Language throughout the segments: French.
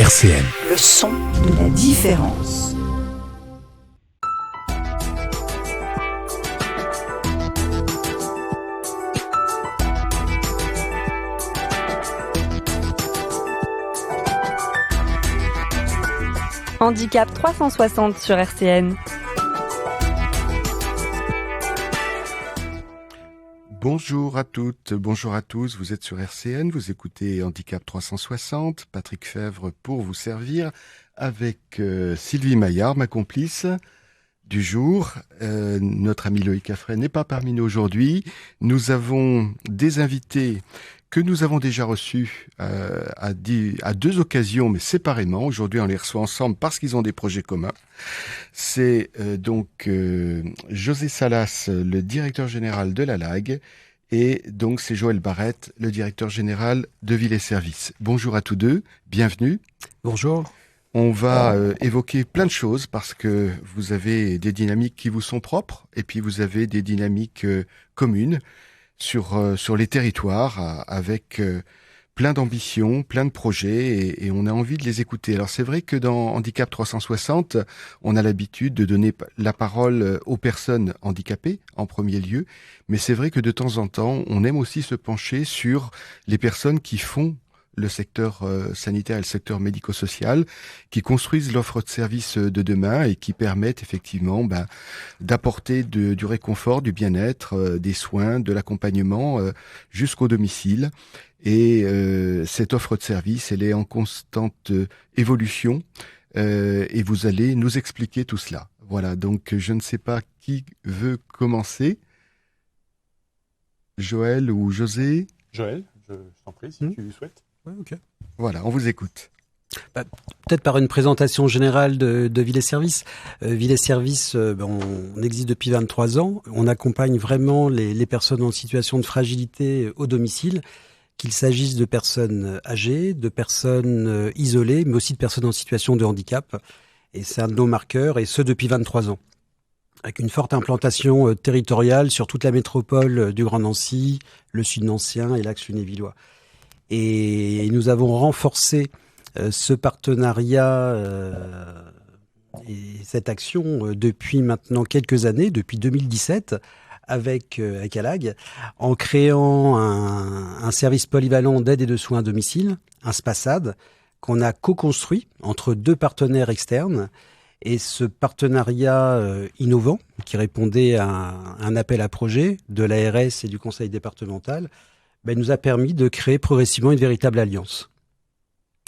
RCN. Le son de la différence. Handicap 360 sur RCN. Bonjour à toutes, bonjour à tous, vous êtes sur RCN, vous écoutez Handicap 360, Patrick Fèvre pour vous servir avec Sylvie Maillard, ma complice du jour. Notre ami Loïc Affray n'est pas parmi nous aujourd'hui. Nous avons des invités que nous avons déjà reçus à deux occasions, mais séparément. Aujourd'hui, on les reçoit ensemble parce qu'ils ont des projets communs. C'est José Salas, le directeur général de la LAG, et donc c'est Joël Barrette, le directeur général de Ville et Services. Bonjour à tous deux, bienvenue. Bonjour. On va évoquer plein de choses parce que vous avez des dynamiques qui vous sont propres et puis vous avez des dynamiques communes sur les territoires avec plein d'ambitions, plein de projets et on a envie de les écouter. Alors c'est vrai que dans Handicap 360, on a l'habitude de donner la parole aux personnes handicapées en premier lieu, mais c'est vrai que de temps en temps, on aime aussi se pencher sur les personnes qui font le secteur sanitaire et le secteur médico-social, qui construisent l'offre de services de demain et qui permettent effectivement d'apporter du réconfort, du bien-être, des soins, de l'accompagnement jusqu'au domicile. Et cette offre de service, elle est en constante évolution et vous allez nous expliquer tout cela. Voilà, donc je ne sais pas qui veut commencer. Joël ou José? Joël, je t'en prie, si tu souhaites. Ouais, ok. Voilà, on vous écoute. Peut-être par une présentation générale de Ville et Services. Ville et Services, on existe depuis 23 ans. On accompagne vraiment les personnes en situation de fragilité au domicile, qu'il s'agisse de personnes âgées, de personnes isolées, mais aussi de personnes en situation de handicap. Et c'est un de nos marqueurs, et ce depuis 23 ans. Avec une forte implantation territoriale sur toute la métropole du Grand Nancy, le Sud Nancien et l'axe lunévillois. Et nous avons renforcé ce partenariat et cette action depuis maintenant quelques années, depuis 2017, avec ALAG, en créant un service polyvalent d'aide et de soins à domicile, un SPASAD, qu'on a co-construit entre deux partenaires externes. Et ce partenariat innovant, qui répondait à un appel à projet de l'ARS et du conseil départemental, nous a permis de créer progressivement une véritable alliance.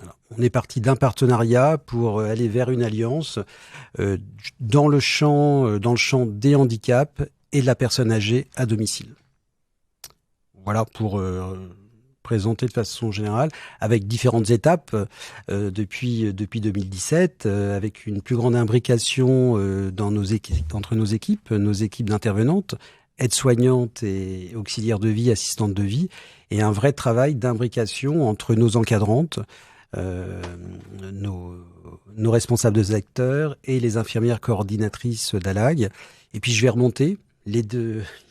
Alors, on est parti d'un partenariat pour aller vers une alliance dans le champ des handicaps et de la personne âgée à domicile. Voilà pour présenter de façon générale, avec différentes étapes depuis 2017, avec une plus grande imbrication entre nos équipes d'intervenantes, aides-soignantes et auxiliaires de vie, assistantes de vie, et un vrai travail d'imbrication entre nos encadrantes, nos responsables de secteur et les infirmières coordinatrices d'ALAG. Et puis je vais remonter les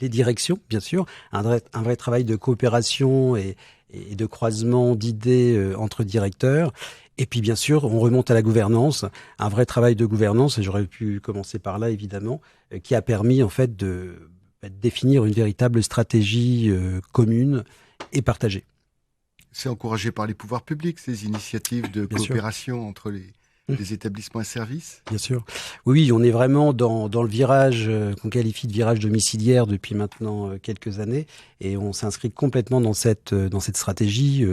directions, bien sûr, un vrai travail de coopération et de croisement d'idées entre directeurs. Et puis bien sûr, on remonte à la gouvernance, un vrai travail de gouvernance, et j'aurais pu commencer par là évidemment, qui a permis en fait de définir une véritable stratégie commune et partagée. C'est encouragé par les pouvoirs publics, ces initiatives de coopération entre les établissements et services? Bien sûr. Oui, on est vraiment dans le virage qu'on qualifie de virage domiciliaire depuis maintenant quelques années, et on s'inscrit complètement dans cette stratégie,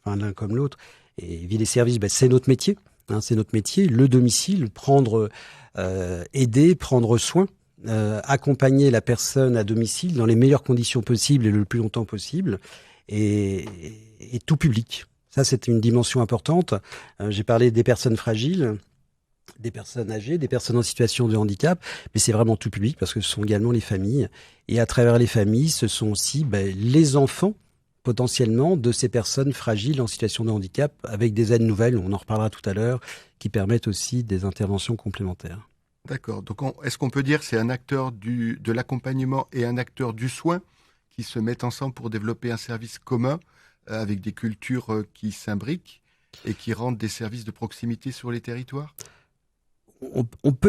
l'un comme l'autre. Et Ville et Services, c'est notre métier, c'est notre métier, le domicile, aider, prendre soin, accompagner la personne à domicile dans les meilleures conditions possibles et le plus longtemps possible, et tout public. Ça, c'est une dimension importante. J'ai parlé des personnes fragiles, des personnes âgées, des personnes en situation de handicap, mais c'est vraiment tout public parce que ce sont également les familles. Et à travers les familles, ce sont aussi les enfants, potentiellement, de ces personnes fragiles en situation de handicap, avec des aides nouvelles, on en reparlera tout à l'heure, qui permettent aussi des interventions complémentaires. D'accord. Donc, est-ce qu'on peut dire que c'est un acteur de l'accompagnement et un acteur du soin qui se mettent ensemble pour développer un service commun avec des cultures qui s'imbriquent et qui rendent des services de proximité sur les territoires ?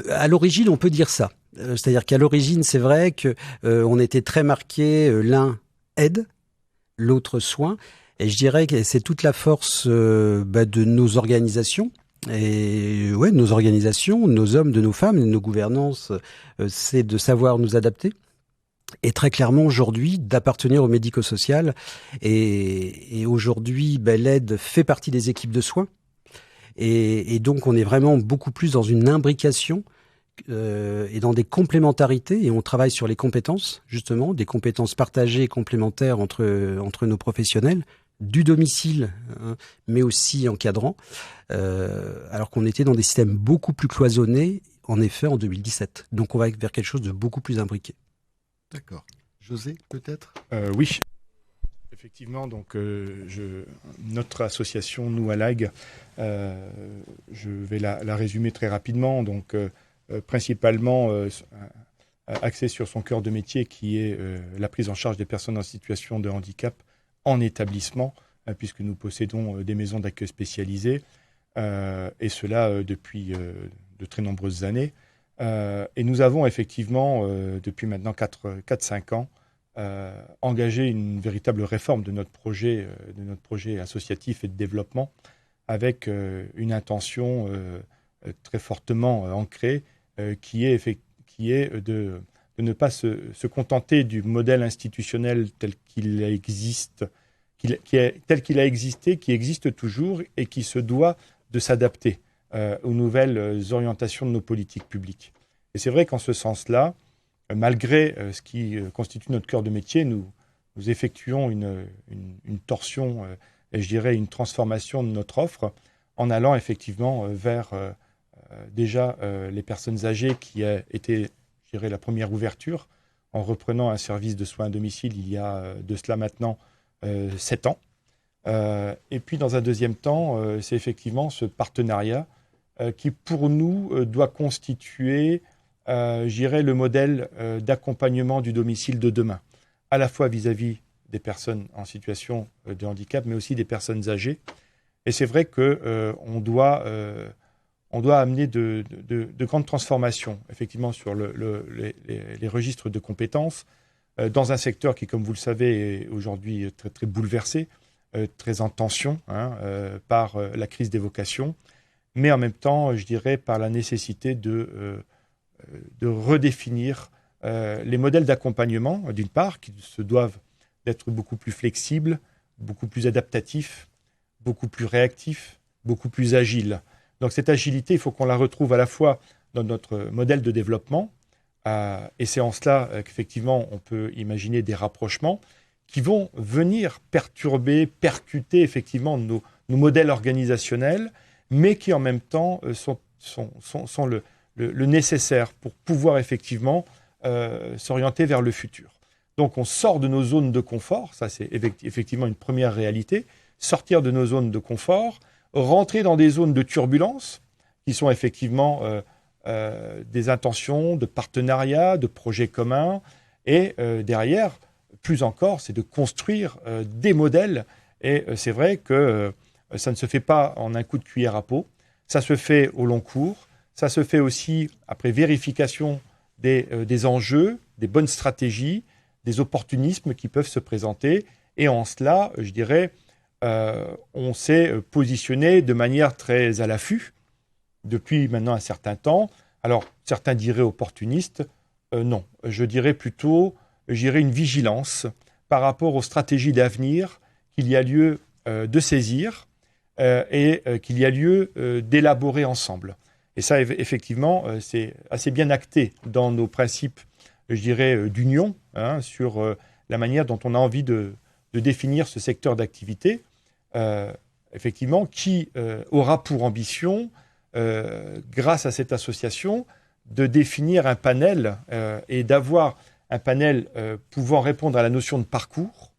À l'origine, on peut dire ça. C'est-à-dire qu'à l'origine, c'est vrai que on était très marqué, l'un aide, l'autre soin. Et je dirais que c'est toute la force de nos organisations. Et ouais, nos organisations, nos hommes, de nos femmes, nos gouvernances, c'est de savoir nous adapter. Et très clairement aujourd'hui d'appartenir au médico-social. Et aujourd'hui, l'aide fait partie des équipes de soins. Et donc on est vraiment beaucoup plus dans une imbrication et dans des complémentarités. Et on travaille sur les compétences, justement, des compétences partagées et complémentaires entre nos professionnels, du domicile, hein, mais aussi encadrant, alors qu'on était dans des systèmes beaucoup plus cloisonnés, en effet, en 2017. Donc on va vers quelque chose de beaucoup plus imbriqué. D'accord. José, peut-être ? Oui. Effectivement, donc notre association, nous à l'AG, je vais la résumer très rapidement. Donc, principalement axée sur son cœur de métier, qui est la prise en charge des personnes en situation de handicap en établissement, puisque nous possédons des maisons d'accueil spécialisées, et cela depuis de très nombreuses années. Et nous avons effectivement, depuis maintenant 4-5 ans, engagé une véritable réforme de notre projet associatif et de développement, avec une intention très fortement ancrée, qui est de ne pas se contenter du modèle institutionnel tel qu'il existe, tel qu'il a existé, qui existe toujours et qui se doit de s'adapter aux nouvelles orientations de nos politiques publiques. Et c'est vrai qu'en ce sens-là, malgré ce qui constitue notre cœur de métier, nous effectuons une torsion, et je dirais une transformation de notre offre, en allant effectivement vers déjà les personnes âgées, qui a été, je dirais, la première ouverture, en reprenant un service de soins à domicile il y a de cela maintenant 7 ans. Et puis dans un deuxième temps, c'est effectivement ce partenariat qui pour nous doit constituer, je dirais, le modèle d'accompagnement du domicile de demain, à la fois vis-à-vis des personnes en situation de handicap, mais aussi des personnes âgées. Et c'est vrai qu'on doit amener de grandes transformations, effectivement, sur les registres de compétences, dans un secteur qui, comme vous le savez, est aujourd'hui très, très bouleversé, très en tension par la crise des vocations, mais en même temps, je dirais, par la nécessité de redéfinir les modèles d'accompagnement, d'une part, qui se doivent d'être beaucoup plus flexibles, beaucoup plus adaptatifs, beaucoup plus réactifs, beaucoup plus agiles. Donc cette agilité, il faut qu'on la retrouve à la fois dans notre modèle de développement, et c'est en cela qu'effectivement on peut imaginer des rapprochements qui vont venir perturber, percuter effectivement nos modèles organisationnels, mais qui en même temps sont le nécessaire pour pouvoir effectivement s'orienter vers le futur. Donc on sort de nos zones de confort, ça c'est effectivement une première réalité, sortir de nos zones de confort, rentrer dans des zones de turbulence qui sont effectivement des intentions de partenariat, de projets communs, et derrière, plus encore, c'est de construire des modèles. Et c'est vrai que ça ne se fait pas en un coup de cuillère à peau, ça se fait au long cours, ça se fait aussi après vérification des enjeux, des bonnes stratégies, des opportunismes qui peuvent se présenter. Et en cela, je dirais, on s'est positionné de manière très à l'affût depuis maintenant un certain temps. Alors, certains diraient opportuniste. Non, je dirais plutôt, une vigilance par rapport aux stratégies d'avenir qu'il y a lieu de saisir et qu'il y a lieu d'élaborer ensemble. Et ça, effectivement, c'est assez bien acté dans nos principes, je dirais, d'union, sur la manière dont on a envie de définir ce secteur d'activité, effectivement, qui aura pour ambition, grâce à cette association, de définir un panel et d'avoir un panel pouvant répondre à la notion de parcours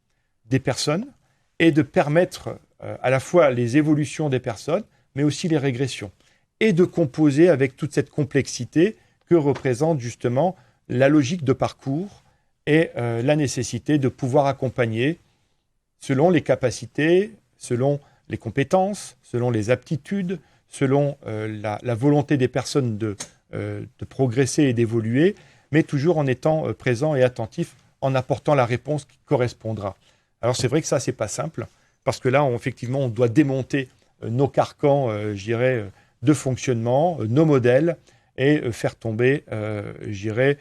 des personnes et de permettre à la fois les évolutions des personnes, mais aussi les régressions, et de composer avec toute cette complexité que représente justement la logique de parcours et la nécessité de pouvoir accompagner selon les capacités, selon les compétences, selon les aptitudes, selon la volonté des personnes de progresser et d'évoluer, mais toujours en étant présent et attentif, en apportant la réponse qui correspondra. Alors c'est vrai que ça, c'est pas simple, parce que là, effectivement, on doit démonter nos carcans, je dirais, de fonctionnement, nos modèles, et faire tomber, je dirais,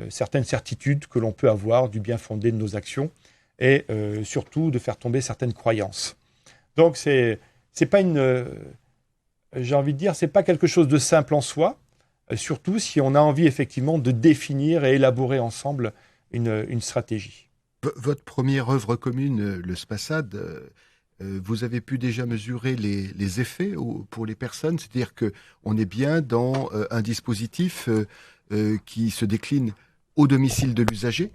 certaines certitudes que l'on peut avoir du bien fondé de nos actions, et surtout de faire tomber certaines croyances. Donc c'est pas j'ai envie de dire, c'est pas quelque chose de simple en soi, surtout si on a envie effectivement de définir et élaborer ensemble une stratégie. Votre première œuvre commune, le Spasad, vous avez pu déjà mesurer les effets pour les personnes, c'est-à-dire qu'on est bien dans un dispositif qui se décline au domicile de l'usager,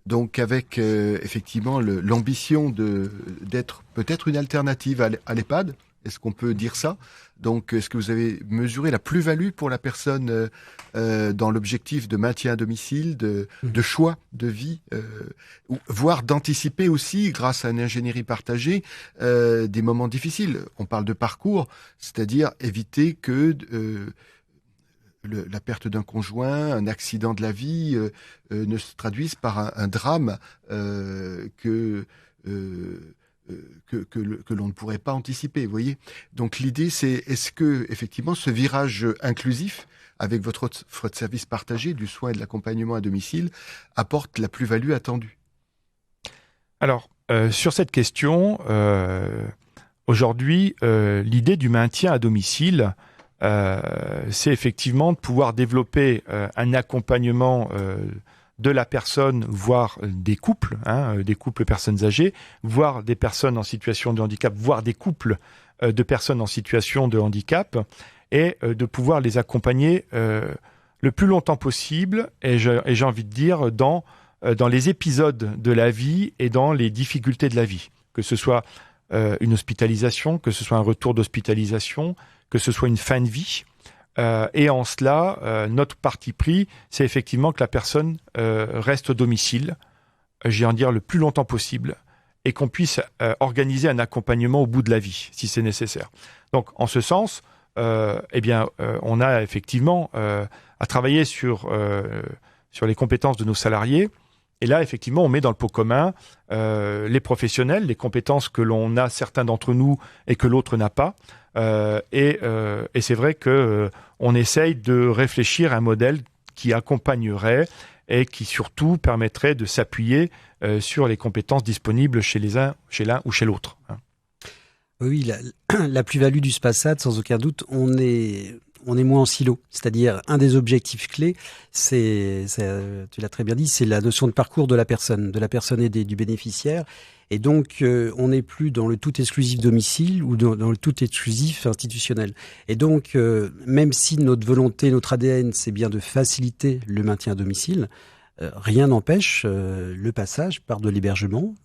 donc avec effectivement l'ambition d'être peut-être une alternative à l'EHPAD. Est-ce qu'on peut dire ça? Donc, est-ce que vous avez mesuré la plus-value pour la personne dans l'objectif de maintien à domicile, de choix de vie, voire d'anticiper aussi, grâce à une ingénierie partagée, des moments difficiles? On parle de parcours, c'est-à-dire éviter que la perte d'un conjoint, un accident de la vie ne se traduise par un drame que l'on ne pourrait pas anticiper, vous voyez. Donc l'idée, c'est est-ce que effectivement ce virage inclusif avec votre service partagé du soin et de l'accompagnement à domicile apporte la plus-value attendue? Alors, sur cette question, aujourd'hui, l'idée du maintien à domicile, c'est effectivement de pouvoir développer un accompagnement de la personne, voire des couples personnes âgées, voire des personnes en situation de handicap, voire des couples de personnes en situation de handicap, et de pouvoir les accompagner le plus longtemps possible, et j'ai envie de dire dans les épisodes de la vie et dans les difficultés de la vie, que ce soit une hospitalisation, que ce soit un retour d'hospitalisation, que ce soit une fin de vie. Et en cela, notre parti pris, c'est effectivement que la personne reste au domicile, j'ai envie de dire le plus longtemps possible, et qu'on puisse organiser un accompagnement au bout de la vie, si c'est nécessaire. Donc, en ce sens, on a effectivement à travailler sur les compétences de nos salariés. Et là, effectivement, on met dans le pot commun les professionnels, les compétences que l'on a, certains d'entre nous, et que l'autre n'a pas. Et c'est vrai qu'on essaye de réfléchir à un modèle qui accompagnerait et qui surtout permettrait de s'appuyer sur les compétences disponibles chez l'un ou chez l'autre. Oui, la plus-value du Spasad, sans aucun doute, on est moins en silo. C'est-à-dire, un des objectifs clés, tu l'as très bien dit, c'est la notion de parcours de la personne aidée, du bénéficiaire. Et donc, on n'est plus dans le tout exclusif domicile ou dans le tout exclusif institutionnel. Et donc, même si notre volonté, notre ADN, c'est bien de faciliter le maintien à domicile, rien n'empêche le passage par de l'hébergement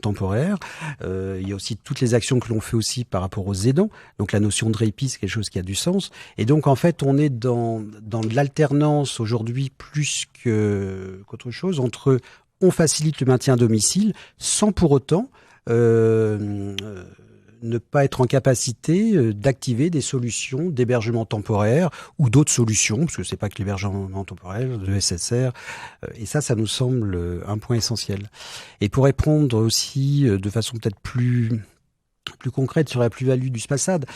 temporaire. Il y a aussi toutes les actions que l'on fait aussi par rapport aux aidants. Donc la notion de répit, c'est quelque chose qui a du sens. Et donc en fait, on est dans de l'alternance aujourd'hui plus qu'autre chose entre on facilite le maintien à domicile sans pour autant ne pas être en capacité d'activer des solutions d'hébergement temporaire ou d'autres solutions, parce que c'est pas que l'hébergement temporaire, de SSR, et ça nous semble un point essentiel. Et pour répondre aussi de façon peut-être plus concrète sur la plus-value du Spasad,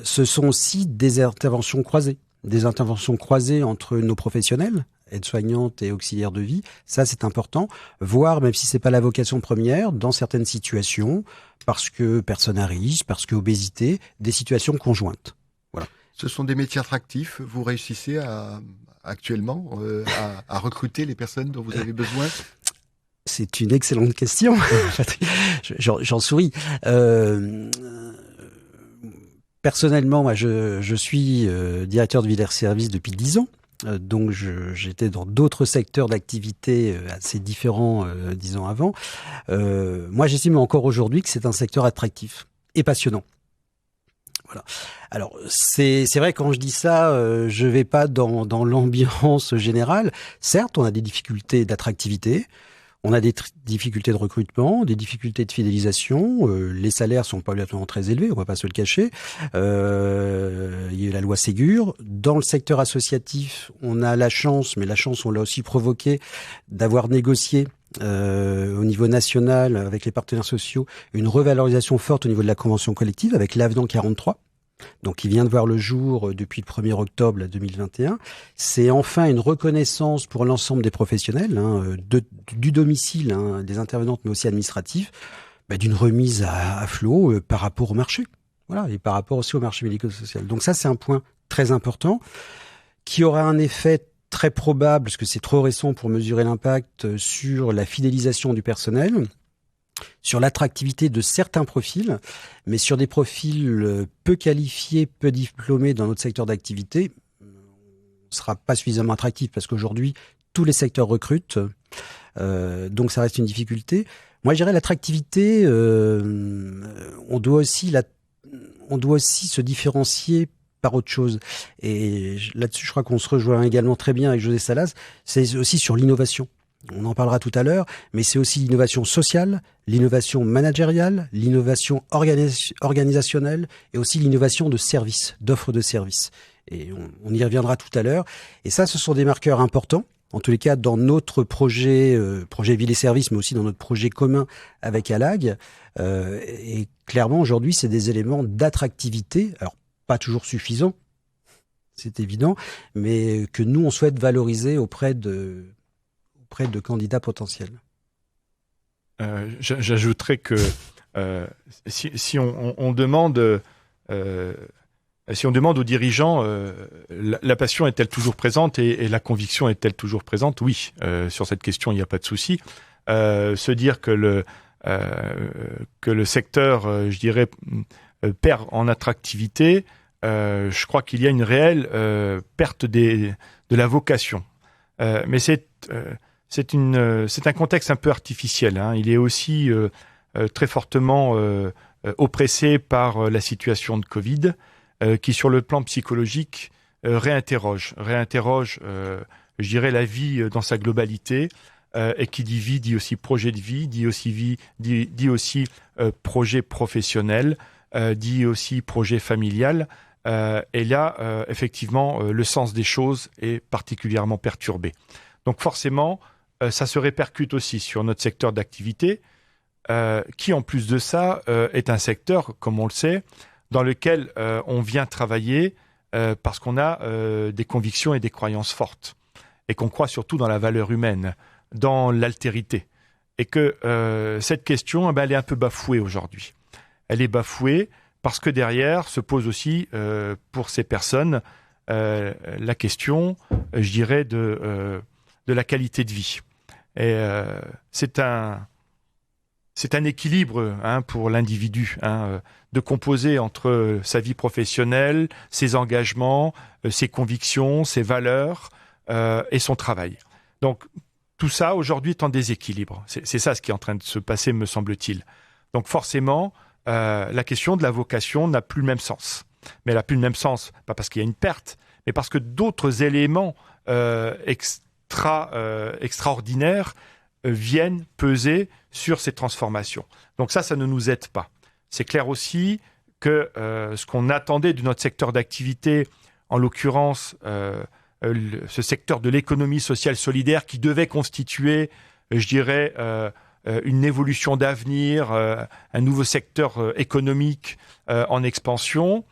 ce sont aussi des interventions croisées entre nos professionnels, aides-soignantes et auxiliaires de vie. Ça, c'est important. Voire, même si c'est pas la vocation première, dans certaines situations, parce que personne à risque, parce que obésité, des situations conjointes. Voilà. Ce sont des métiers attractifs. Vous réussissez actuellement à recruter les personnes dont vous avez besoin? C'est une excellente question. J'en souris. Personnellement, moi, je suis directeur de Villers Services depuis 10 ans. Donc, j'étais dans d'autres secteurs d'activité assez différents 10 ans avant. Moi, j'estime encore aujourd'hui que c'est un secteur attractif et passionnant. Voilà. Alors, c'est vrai, quand je dis ça, je vais pas dans l'ambiance générale. Certes, on a des difficultés d'attractivité. On a des difficultés de recrutement, des difficultés de fidélisation. Les salaires sont pas obligatoirement très élevés, on va pas se le cacher. Il y a la loi Ségur. Dans le secteur associatif, on a la chance, mais la chance on l'a aussi provoquée, d'avoir négocié au niveau national avec les partenaires sociaux une revalorisation forte au niveau de la convention collective avec l'avenant 43. Donc, qui vient de voir le jour depuis le 1er octobre 2021. C'est enfin une reconnaissance pour l'ensemble des professionnels, du domicile, des intervenantes, mais aussi administratifs, d'une remise à flot par rapport au marché. Voilà, et par rapport aussi au marché médico-social. Donc ça, c'est un point très important qui aura un effet très probable, parce que c'est trop récent pour mesurer l'impact, sur la fidélisation du personnel, sur l'attractivité de certains profils, mais sur des profils peu qualifiés, peu diplômés dans notre secteur d'activité, on ne sera pas suffisamment attractif parce qu'aujourd'hui, tous les secteurs recrutent, donc ça reste une difficulté. Moi, je dirais l'attractivité, on doit aussi se différencier par autre chose. Et là-dessus, je crois qu'on se rejoint également très bien avec José Salas, c'est aussi sur l'innovation. On en parlera tout à l'heure, mais c'est aussi l'innovation sociale, l'innovation managériale, l'innovation organisationnelle et aussi l'innovation de services, d'offres de services. Et on y reviendra tout à l'heure. Et ça, ce sont des marqueurs importants. En tous les cas, dans notre projet Ville et Services, mais aussi dans notre projet commun avec ALAG. Et clairement, aujourd'hui, c'est des éléments d'attractivité. Alors, pas toujours suffisants, c'est évident, mais que nous, on souhaite valoriser auprès de candidats potentiels. J'ajouterais que si on demande aux dirigeants la passion est-elle toujours présente et la conviction est-elle toujours présente, oui, sur cette question il n'y a pas de souci. Se dire que le secteur, je dirais, perd en attractivité, je crois qu'il y a une réelle perte de la vocation. Mais c'est un contexte un peu artificiel. Il est aussi très fortement oppressé par la situation de Covid, qui, sur le plan psychologique, réinterroge, je dirais, la vie dans sa globalité. Et qui dit vie, dit aussi projet de vie, dit aussi projet professionnel, dit aussi projet familial. Et là, effectivement, le sens des choses est particulièrement perturbé. Donc forcément, ça se répercute aussi sur notre secteur d'activité, qui en plus de ça est un secteur, comme on le sait, dans lequel on vient travailler parce qu'on a des convictions et des croyances fortes, et qu'on croit surtout dans la valeur humaine, dans l'altérité. Et que cette question, elle est un peu bafouée aujourd'hui. Elle est bafouée parce que derrière se pose aussi, pour ces personnes, la question, je dirais, de la qualité de vie. Et c'est un équilibre pour l'individu, de composer entre sa vie professionnelle, ses engagements, ses convictions, ses valeurs et son travail. Donc tout ça aujourd'hui est en déséquilibre. C'est ça ce qui est en train de se passer, me semble-t-il. Donc forcément, la question de la vocation n'a plus le même sens. Mais elle n'a plus le même sens, pas parce qu'il y a une perte, mais parce que d'autres éléments extraordinaires viennent peser sur ces transformations. Donc ça ne nous aide pas. C'est clair aussi que ce qu'on attendait de notre secteur d'activité, en l'occurrence ce secteur de l'économie sociale solidaire qui devait constituer, je dirais, une évolution d'avenir, un nouveau secteur économique en expansion,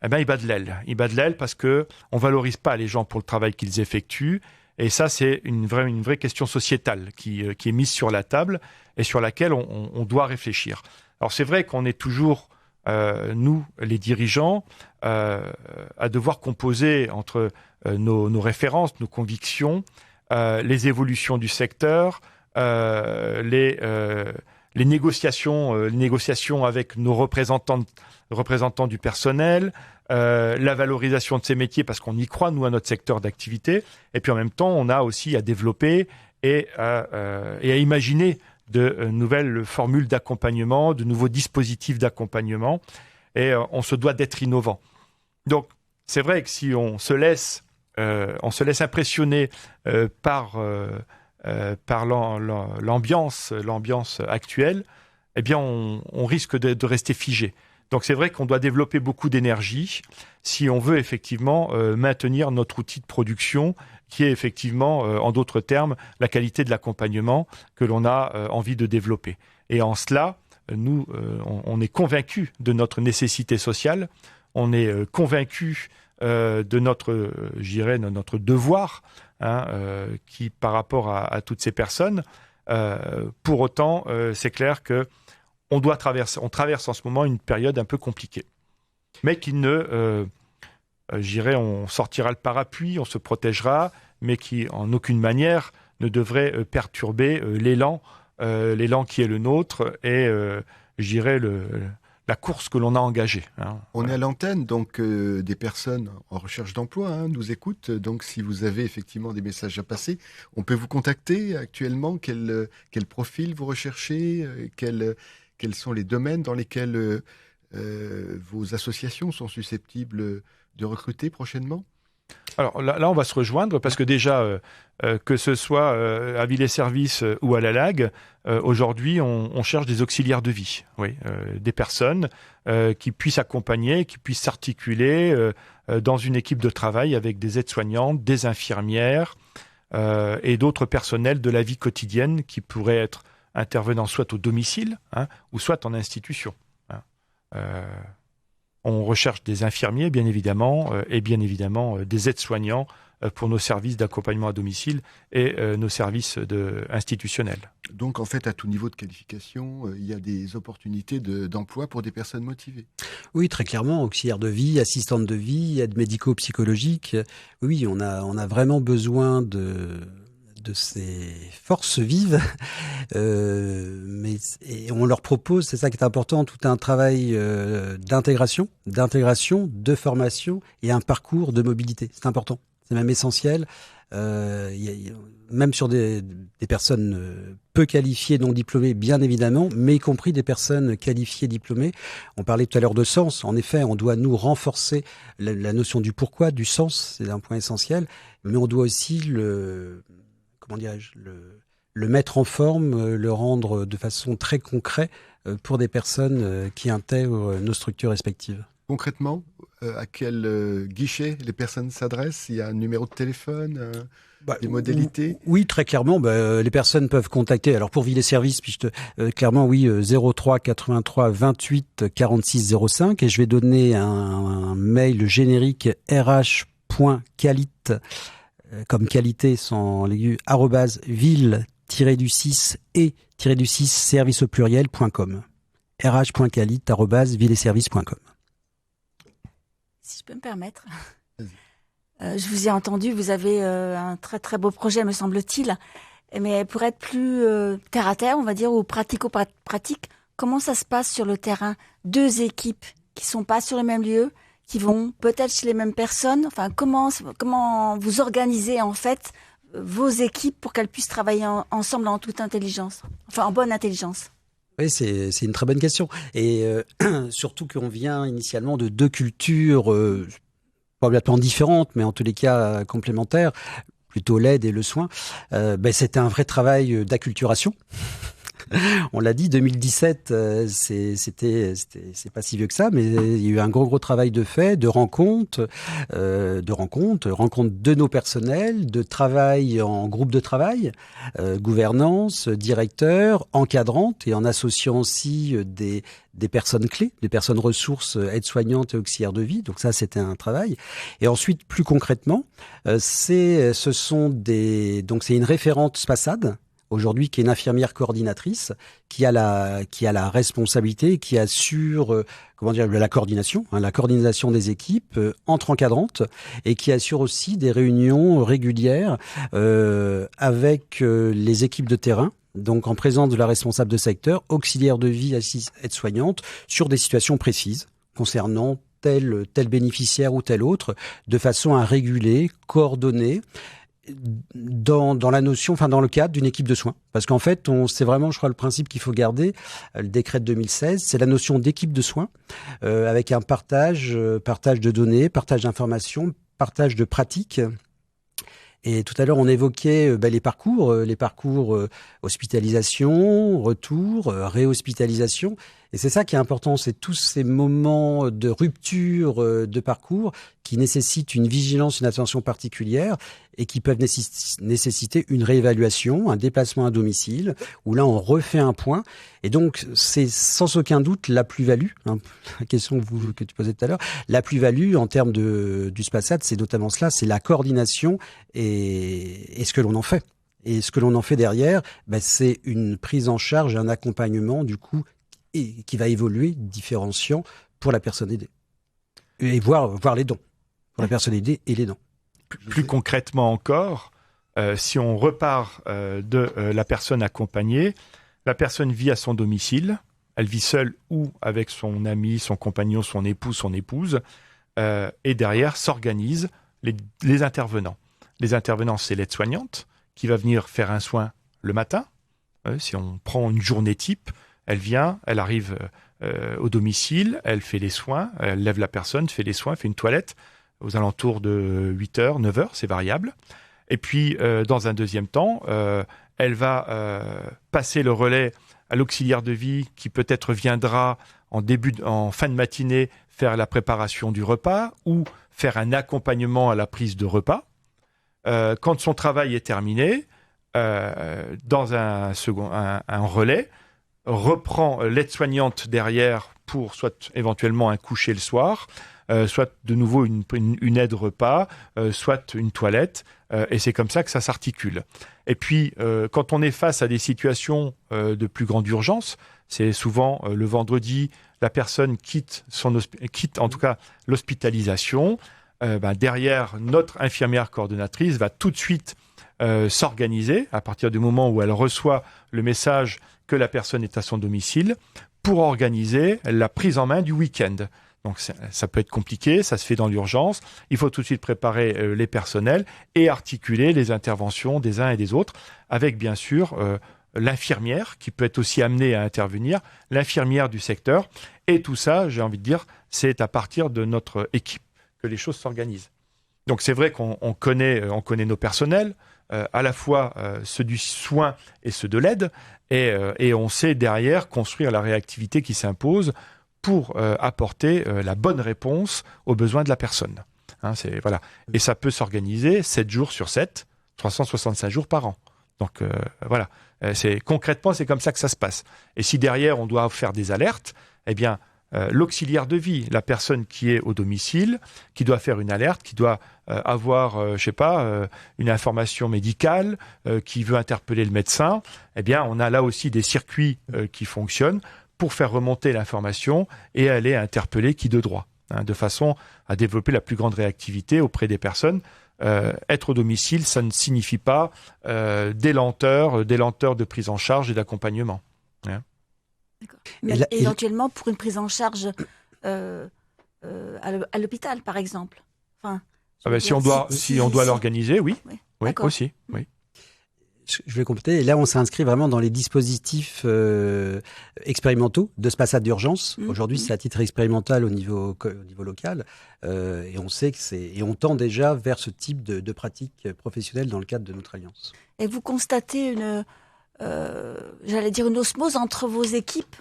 il bat de l'aile. Il bat de l'aile parce qu'on ne valorise pas les gens pour le travail qu'ils effectuent. Et ça, c'est une vraie question sociétale qui est mise sur la table et sur laquelle on doit réfléchir. Alors c'est vrai qu'on est toujours, nous, les dirigeants, à devoir composer entre nos références, nos convictions, les évolutions du secteur, les négociations avec nos représentants du personnel, la valorisation de ces métiers parce qu'on y croit, nous, à notre secteur d'activité. Et puis en même temps, on a aussi à développer et à imaginer de nouvelles formules d'accompagnement, de nouveaux dispositifs d'accompagnement. Et on se doit d'être innovant. Donc, c'est vrai que si on se laisse impressionner par par l'ambiance actuelle, eh bien, on risque de rester figé. Donc c'est vrai qu'on doit développer beaucoup d'énergie si on veut effectivement maintenir notre outil de production qui est effectivement, en d'autres termes, la qualité de l'accompagnement que l'on a envie de développer. Et en cela, nous, on est convaincus de notre nécessité sociale, on est convaincus de notre devoir qui par rapport à toutes ces personnes. Pour autant, c'est clair que on traverse en ce moment une période un peu compliquée, mais qui on sortira le parapluie, on se protégera, mais qui en aucune manière ne devrait perturber l'élan qui est le nôtre et la course que l'on a engagée. On est à l'antenne, donc des personnes en recherche d'emploi nous écoutent. Donc si vous avez effectivement des messages à passer, on peut vous contacter actuellement. Quel profil vous recherchez, quels sont les domaines dans lesquels vos associations sont susceptibles de recruter prochainement ? Alors là, on va se rejoindre parce que déjà, que ce soit à Villers-Services ou à la Lague, aujourd'hui, on cherche des auxiliaires de vie, des personnes qui puissent accompagner, qui puissent s'articuler dans une équipe de travail avec des aides-soignantes, des infirmières et d'autres personnels de la vie quotidienne qui pourraient être intervenant soit au domicile ou soit en institution. On recherche des infirmiers, bien évidemment, et bien évidemment des aides-soignants pour nos services d'accompagnement à domicile et nos services institutionnels. Donc, en fait, à tout niveau de qualification, il y a des opportunités d'emploi pour des personnes motivées. Oui, très clairement, auxiliaire de vie, assistante de vie, aide médico-psychologique. Oui, on a vraiment besoin de ces forces vives, et on leur propose, c'est ça qui est important, tout un travail d'intégration, de formation et un parcours de mobilité. C'est important, c'est même essentiel. Même sur des personnes peu qualifiées, non diplômées, bien évidemment, mais y compris des personnes qualifiées, diplômées. On parlait tout à l'heure de sens. En effet, on doit nous renforcer la notion du pourquoi, du sens, c'est un point essentiel, mais on doit aussi le mettre en forme, le rendre de façon très concrète pour des personnes qui intègrent nos structures respectives. Concrètement, à quel guichet les personnes s'adressent ? Il y a un numéro de téléphone, des modalités ? Oui, très clairement, les personnes peuvent contacter. Alors pour Villers-Services, clairement, oui, 03 83 28 46 05. Et je vais donner un mail générique rh.qualit comme qualité sans l'aigu, @ville-du-6 et-du-6 service au pluriel.com. rh.qualit@villesservices.com. Si je peux me permettre. Je vous ai entendu, vous avez un très très beau projet, me semble-t-il. Mais pour être plus terre à terre, on va dire, ou pratico-pratique, comment ça se passe sur le terrain ? Deux équipes qui sont pas sur le même lieu, qui vont peut-être chez les mêmes personnes. Enfin, comment vous organisez en fait vos équipes pour qu'elles puissent travailler ensemble en toute intelligence, enfin en bonne intelligence ? Oui, c'est une très bonne question. Et surtout qu'on vient initialement de deux cultures probablement différentes, mais en tous les cas complémentaires, plutôt l'aide et le soin. C'était un vrai travail d'acculturation. On l'a dit, 2017, c'est pas si vieux que ça, mais il y a eu un gros travail de fait, de rencontres de nos personnels, de travail en groupe de travail, gouvernance, directeur, encadrante, et en associant aussi des personnes clés, des personnes ressources, aides-soignantes et auxiliaires de vie. Donc ça, c'était un travail. Et ensuite, plus concrètement, c'est une référente SPASAD, aujourd'hui, qui est une infirmière coordinatrice, qui a la responsabilité, qui assure la coordination, la coordination des équipes entre encadrantes, et qui assure aussi des réunions régulières avec les équipes de terrain, donc en présence de la responsable de secteur, auxiliaire de vie, aide-soignante, sur des situations précises concernant tel bénéficiaire ou tel autre, de façon à réguler, coordonner, dans la notion, dans le cadre d'une équipe de soins. Parce qu'en fait, c'est vraiment, je crois, le principe qu'il faut garder, le décret de 2016, c'est la notion d'équipe de soins, avec un partage de données, partage d'informations, partage de pratiques, Et tout à l'heure, on évoquait les parcours hospitalisation, retour, réhospitalisation. Et c'est ça qui est important, c'est tous ces moments de rupture de parcours qui nécessitent une vigilance, une attention particulière et qui peuvent nécessiter une réévaluation, un déplacement à domicile, où là on refait un point. Et donc c'est sans aucun doute la plus-value, la question que tu posais tout à l'heure, la plus-value en termes du SPASAT, c'est notamment cela, c'est la coordination et ce que l'on en fait. Et ce que l'on en fait derrière, c'est une prise en charge, un accompagnement du coup et qui va évoluer, différenciant pour la personne aidée. Et voir les dons, pour la personne aidée et les dons. Plus concrètement encore, si on repart de la personne accompagnée, la personne vit à son domicile, elle vit seule ou avec son ami, son compagnon, son époux, son épouse, et derrière s'organisent les intervenants. Les intervenants, c'est l'aide-soignante qui va venir faire un soin le matin. Si on prend une journée type, elle vient, elle arrive au domicile, elle fait les soins, elle lève la personne, fait les soins, fait une toilette aux alentours de 8h, 9h, c'est variable. Et puis, dans un deuxième temps, elle va passer le relais à l'auxiliaire de vie qui peut-être viendra en fin de matinée faire la préparation du repas ou faire un accompagnement à la prise de repas. Quand son travail est terminé, dans un relais, reprend l'aide-soignante derrière pour soit éventuellement un coucher le soir, soit de nouveau une aide repas, soit une toilette, et c'est comme ça que ça s'articule. Et puis, quand on est face à des situations de plus grande urgence, c'est souvent le vendredi, la personne quitte en tout cas l'hospitalisation, derrière, notre infirmière coordonnatrice va tout de suite s'organiser à partir du moment où elle reçoit le message que la personne est à son domicile pour organiser la prise en main du week-end. Donc ça peut être compliqué, ça se fait dans l'urgence. Il faut tout de suite préparer les personnels et articuler les interventions des uns et des autres avec bien sûr l'infirmière qui peut être aussi amenée à intervenir, l'infirmière du secteur. Et tout ça, j'ai envie de dire, c'est à partir de notre équipe que les choses s'organisent. Donc c'est vrai qu'on connaît nos personnels, à la fois ceux du soin et ceux de l'aide, et on sait derrière construire la réactivité qui s'impose pour apporter la bonne réponse aux besoins de la personne. Voilà. Et ça peut s'organiser 7 jours sur 7, 365 jours par an. Donc voilà, concrètement, c'est comme ça que ça se passe. Et si derrière, on doit faire des alertes, eh bien, l'auxiliaire de vie, la personne qui est au domicile, qui doit faire une alerte, qui doit avoir, une information médicale, qui veut interpeller le médecin, eh bien, on a là aussi des circuits qui fonctionnent pour faire remonter l'information et aller interpeller qui de droit, de façon à développer la plus grande réactivité auprès des personnes. Être au domicile, ça ne signifie pas des lenteurs de prise en charge et d'accompagnement. Mais éventuellement pour une prise en charge à l'hôpital, par exemple. Si on doit l'organiser, oui. Oui, aussi. Oui. Je vais compléter. Et là, on s'inscrit vraiment dans les dispositifs expérimentaux de SPASAT d'urgence. Aujourd'hui, c'est à titre expérimental au niveau local. Et on sait et on tend déjà vers ce type de pratique professionnelle dans le cadre de notre alliance. Et vous constatez une osmose entre vos équipes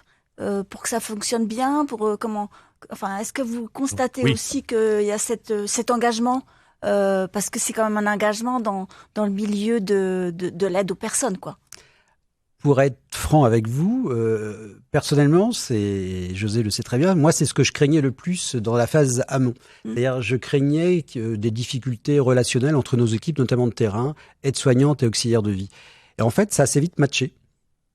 pour que ça fonctionne bien, est-ce que vous constatez aussi qu'il y a cet engagement parce que c'est quand même un engagement dans le milieu de l'aide aux personnes, quoi. Pour être franc avec vous, personnellement, José le sait très bien, moi c'est ce que je craignais le plus dans la phase amont. C'est-à-dire je craignais des difficultés relationnelles entre nos équipes, notamment de terrain, aides-soignantes et auxiliaires de vie. Et en fait, ça a assez vite matché.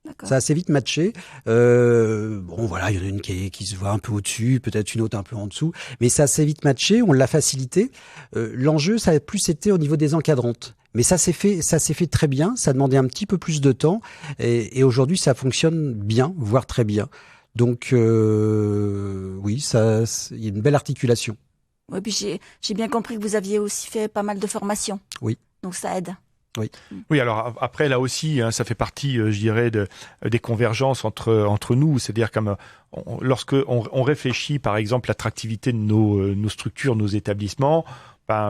D'accord. Ça a assez vite matché. Il y en a une qui se voit un peu au-dessus, peut-être une autre un peu en dessous, mais ça a assez vite matché, on l'a facilité. L'enjeu, ça a plus été au niveau des encadrantes. Mais ça s'est fait très bien, ça demandait un petit peu plus de temps, et aujourd'hui, ça fonctionne bien, voire très bien. Donc, oui, il y a une belle articulation. Oui, puis j'ai bien compris que vous aviez aussi fait pas mal de formations. Oui. Donc, ça aide. Oui, alors après, là aussi, ça fait partie, je dirais, des convergences entre nous. C'est-à-dire lorsque on réfléchit, par exemple, l'attractivité de nos structures, nos établissements,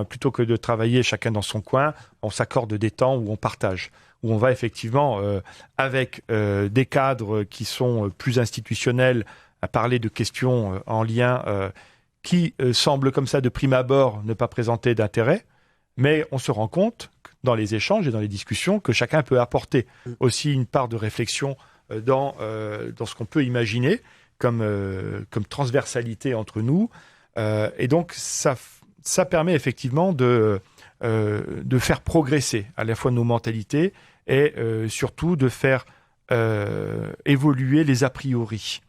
plutôt que de travailler chacun dans son coin, on s'accorde des temps où on partage, où on va effectivement, avec des cadres qui sont plus institutionnels, à parler de questions en lien qui semblent comme ça de prime abord ne pas présenter d'intérêt, mais on se rend compte dans les échanges et dans les discussions que chacun peut apporter aussi une part de réflexion dans ce qu'on peut imaginer comme transversalité entre nous. Et donc, ça permet effectivement de faire progresser à la fois nos mentalités et surtout de faire évoluer les a priori.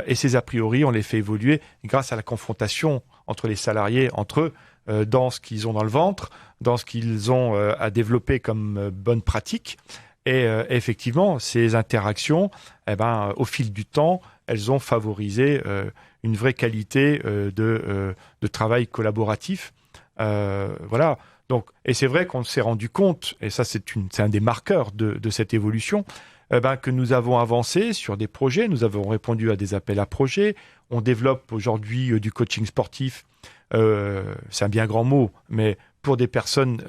Et ces a priori, on les fait évoluer grâce à la confrontation entre les salariés, entre eux, dans ce qu'ils ont dans le ventre, dans ce qu'ils ont à développer comme bonne pratique. Et effectivement, ces interactions, au fil du temps, elles ont favorisé une vraie qualité de travail collaboratif. Voilà. Donc, et c'est vrai qu'on s'est rendu compte, et ça c'est un des marqueurs de cette évolution, que nous avons avancé sur des projets, nous avons répondu à des appels à projets, on développe aujourd'hui du coaching sportif, c'est un bien grand mot, mais pour des personnes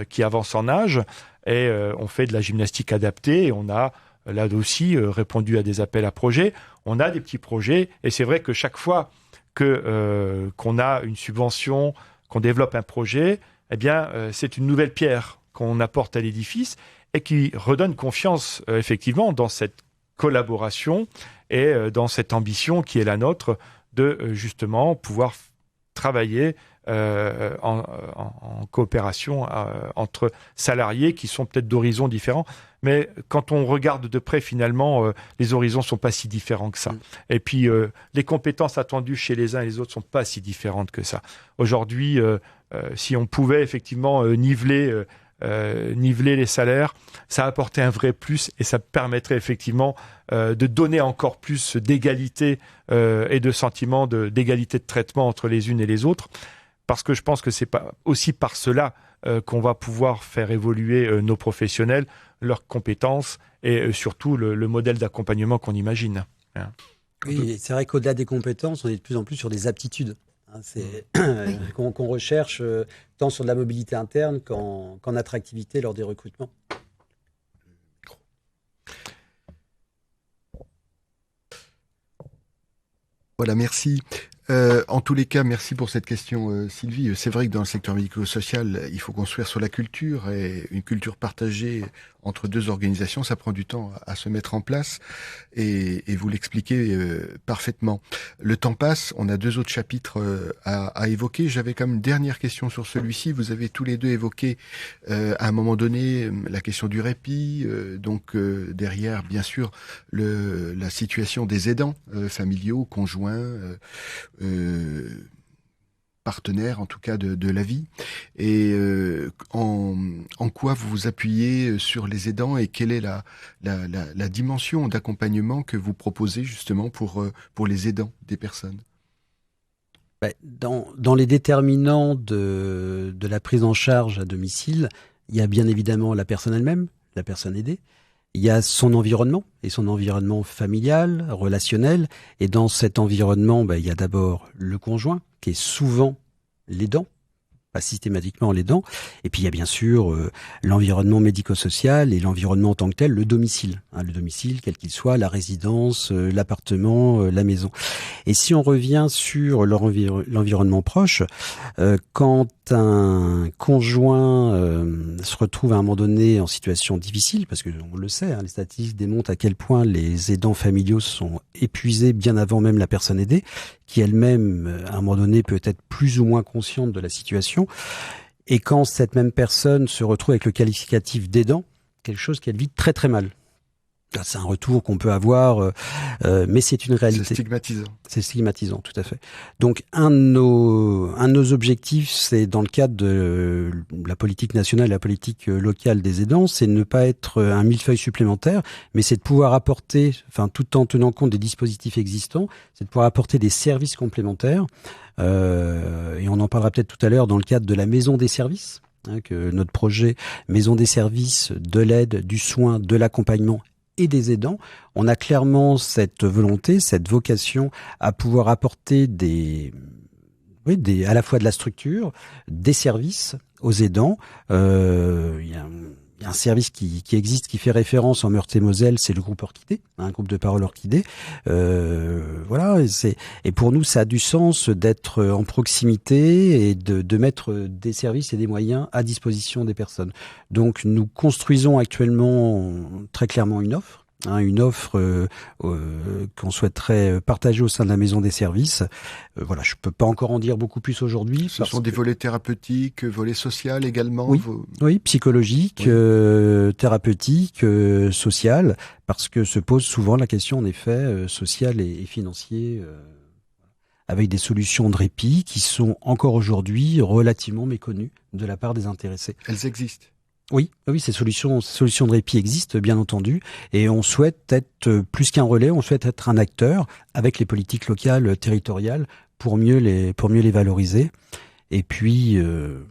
qui avancent en âge, et on fait de la gymnastique adaptée, et on a là aussi répondu à des appels à projets, on a des petits projets, et c'est vrai que chaque fois qu'on a une subvention, qu'on développe un projet, c'est une nouvelle pierre qu'on apporte à l'édifice, et qui redonne confiance effectivement dans cette collaboration et dans cette ambition qui est la nôtre de justement pouvoir travailler en coopération entre salariés qui sont peut-être d'horizons différents. Mais quand on regarde de près, finalement, les horizons ne sont pas si différents que ça. Et puis, les compétences attendues chez les uns et les autres ne sont pas si différentes que ça. Aujourd'hui, si on pouvait effectivement niveler les salaires, ça apporterait un vrai plus et ça permettrait effectivement de donner encore plus d'égalité et de sentiment d'égalité de traitement entre les unes et les autres, parce que je pense que c'est pas aussi par cela qu'on va pouvoir faire évoluer nos professionnels, leurs compétences et surtout le modèle d'accompagnement qu'on imagine. Oui, c'est vrai qu'au-delà des compétences, on est de plus en plus sur des aptitudes. C'est qu'on recherche tant sur de la mobilité interne qu'en attractivité lors des recrutements. Voilà, merci. En tous les cas, merci pour cette question, Sylvie. C'est vrai que dans le secteur médico-social, il faut construire sur la culture, et une culture partagée entre deux organisations, ça prend du temps à se mettre en place, et vous l'expliquez parfaitement. Le temps passe, on a 2 autres chapitres à évoquer. J'avais comme une dernière question sur celui-ci. Vous avez tous les deux évoqué à un moment donné la question du répit, donc derrière, bien sûr, la situation des aidants familiaux, conjoints, partenaire en tout cas de la vie, et en quoi vous vous appuyez sur les aidants, et quelle est la dimension d'accompagnement que vous proposez justement pour les aidants des personnes? Dans les déterminants de la prise en charge à domicile, il y a bien évidemment la personne elle-même, la personne aidée. Il y a son environnement, et son environnement familial, relationnel. Et dans cet environnement, il y a d'abord le conjoint, qui est souvent l'aidant, pas systématiquement l'aidant. Et puis il y a bien sûr l'environnement médico-social et l'environnement en tant que tel, le domicile. Le domicile, quel qu'il soit, la résidence, l'appartement, la maison. Et si on revient sur l'environnement proche, quand un conjoint se retrouve à un moment donné en situation difficile, parce que on le sait, les statistiques démontrent à quel point les aidants familiaux sont épuisés bien avant même la personne aidée, qui elle-même, à un moment donné, peut être plus ou moins consciente de la situation. Et quand cette même personne se retrouve avec le qualificatif d'aidant, quelque chose qu'elle vit très très mal. C'est un retour qu'on peut avoir, mais c'est une réalité. C'est stigmatisant. C'est stigmatisant, tout à fait. Donc, un de nos objectifs, c'est dans le cadre de la politique nationale et la politique locale des aidants, c'est de ne pas être un millefeuille supplémentaire, mais c'est de pouvoir apporter, tout en tenant compte des dispositifs existants, c'est de pouvoir apporter des services complémentaires. Et on en parlera peut-être tout à l'heure dans le cadre de la maison des services, que notre projet maison des services, de l'aide, du soin, de l'accompagnement et des aidants, on a clairement cette volonté, cette vocation à pouvoir apporter des à la fois de la structure, des services aux aidants. Il y a un service qui existe, qui fait référence en Meurthe-et-Moselle, c'est le groupe Orchidée, un groupe de parole Orchidée. Voilà, et pour nous, ça a du sens d'être en proximité et de mettre des services et des moyens à disposition des personnes. Donc, nous construisons actuellement très clairement une offre qu'on souhaiterait partager au sein de la maison des services. Voilà, je peux pas encore en dire beaucoup plus aujourd'hui. Ce sont des volets thérapeutiques, volets sociaux également. Oui, psychologique, thérapeutique, social, parce que se pose souvent la question en effet sociale et financière, avec des solutions de répit qui sont encore aujourd'hui relativement méconnues de la part des intéressés. Elles existent. Oui, ces solutions de répit existent, bien entendu, et on souhaite être plus qu'un relais, on souhaite être un acteur avec les politiques locales, territoriales, pour mieux les valoriser. Et puis, je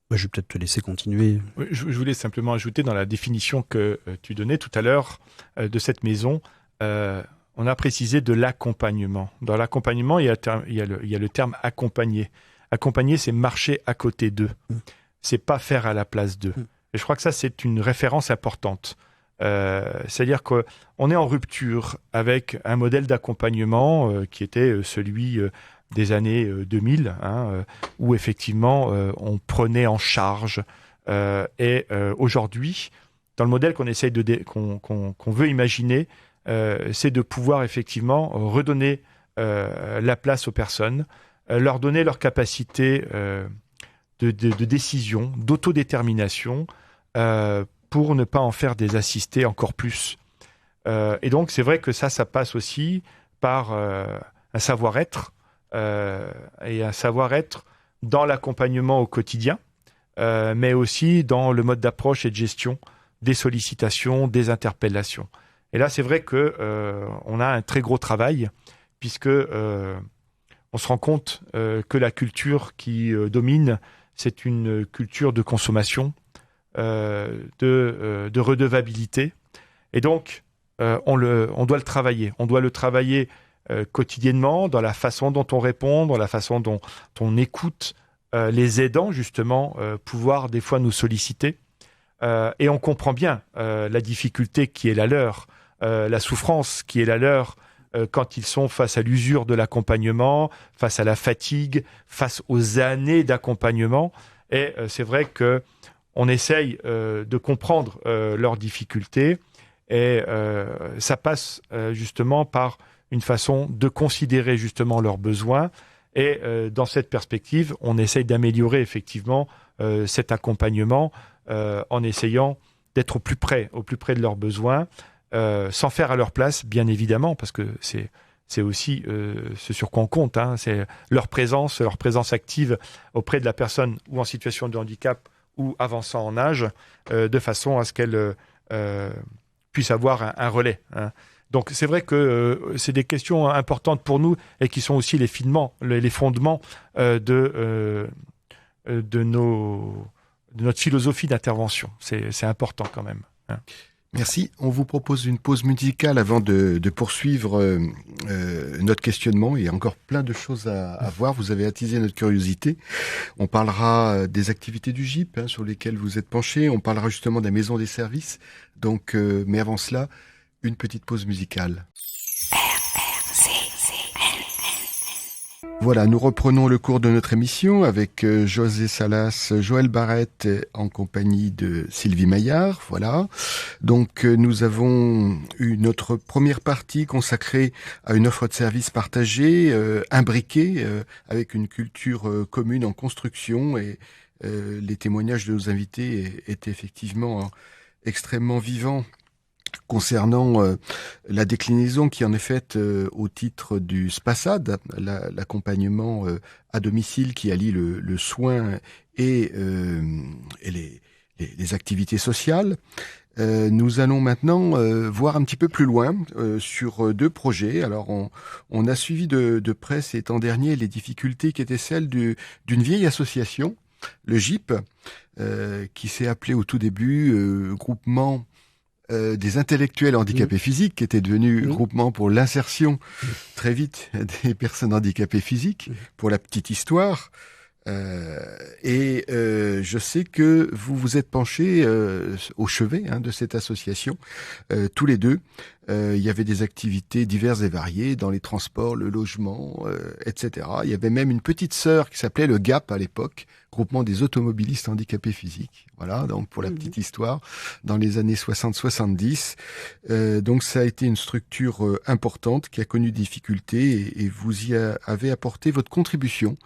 vais peut-être te laisser continuer. Oui, je voulais simplement ajouter dans la définition que tu donnais tout à l'heure de cette maison, on a précisé de l'accompagnement. Dans l'accompagnement, il y a le terme accompagner. Accompagner, c'est marcher à côté d'eux. C'est pas faire à la place d'eux. Et je crois que ça, c'est une référence importante. C'est-à-dire qu'on est en rupture avec un modèle d'accompagnement qui était celui des années 2000, où effectivement, on prenait en charge. Et aujourd'hui, dans le modèle qu'on essaye qu'on veut imaginer, c'est de pouvoir effectivement redonner la place aux personnes, leur donner leur capacité de décision, d'autodétermination, pour ne pas en faire des assistés encore plus. Et donc, c'est vrai que ça passe aussi par un savoir-être, et un savoir-être dans l'accompagnement au quotidien, mais aussi dans le mode d'approche et de gestion des sollicitations, des interpellations. Et là, c'est vrai que on a un très gros travail, puisque on se rend compte que la culture qui domine, c'est une culture de consommation, de redevabilité. Et donc, on doit le travailler. On doit le travailler quotidiennement, dans la façon dont on répond, dans la façon dont on écoute les aidants, justement, pouvoir des fois nous solliciter. Et on comprend bien la difficulté qui est la leur, la souffrance qui est la leur, quand ils sont face à l'usure de l'accompagnement, face à la fatigue, face aux années d'accompagnement. Et c'est vrai que on essaye de comprendre leurs difficultés, et ça passe justement par une façon de considérer justement leurs besoins. Et dans cette perspective, on essaye d'améliorer effectivement cet accompagnement en essayant d'être au plus près de leurs besoins, sans faire à leur place, bien évidemment, parce que c'est aussi ce sur quoi on compte, c'est leur présence active auprès de la personne ou en situation de handicap ou avançant en âge, de façon à ce qu'elle puisse avoir un relais. Donc c'est vrai que c'est des questions importantes pour nous et qui sont aussi les fondements de notre philosophie d'intervention. C'est important quand même. Merci. On vous propose une pause musicale avant de poursuivre notre questionnement. Il y a encore plein de choses à voir. Vous avez attisé notre curiosité. On parlera des activités du GIP sur lesquelles vous êtes penchés. On parlera justement de la maison des services. Donc, mais avant cela, une petite pause musicale. Voilà, nous reprenons le cours de notre émission avec José Salas, Joël Barrette en compagnie de Sylvie Maillard. Voilà. Donc nous avons eu notre première partie consacrée à une offre de services partagée, imbriquée, avec une culture commune en construction, et les témoignages de nos invités étaient effectivement extrêmement vivants concernant la déclinaison qui en est faite au titre du SPASAD, l'accompagnement à domicile qui allie le soin et les activités sociales. Nous allons maintenant voir un petit peu plus loin sur deux projets. Alors on a suivi de près ces temps derniers les difficultés qui étaient celles d'une vieille association, le GIP, qui s'est appelé au tout début Groupement des intellectuels handicapés physiques, qui était devenu groupement pour l'insertion très vite des personnes handicapées physiques, pour la petite histoire. Je sais que vous vous êtes penchés au chevet de cette association, tous les deux. Il y avait des activités diverses et variées dans les transports, le logement, etc. Il y avait même une petite sœur qui s'appelait le GAP à l'époque, groupement des automobilistes handicapés physiques. Voilà, donc pour la petite histoire, dans les années 60-70. Donc ça a été une structure importante qui a connu des difficultés et vous y avez apporté votre contribution